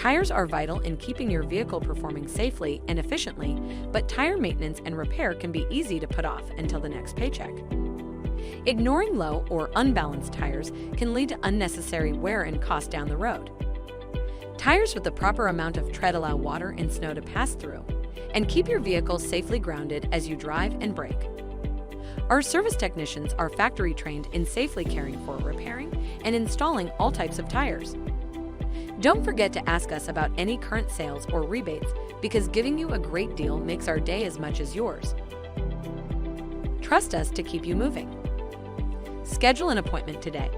Tires are vital in keeping your vehicle performing safely and efficiently, but tire maintenance and repair can be easy to put off until the next paycheck. Ignoring low or unbalanced tires can lead to unnecessary wear and cost down the road. Tires with the proper amount of tread allow water and snow to pass through and keep your vehicle safely grounded as you drive and brake. Our service technicians are factory trained in safely caring for, repairing, and installing all types of tires. Don't forget to ask us about any current sales or rebates, because giving you a great deal makes our day as much as yours. Trust us to keep you moving. Schedule an appointment today.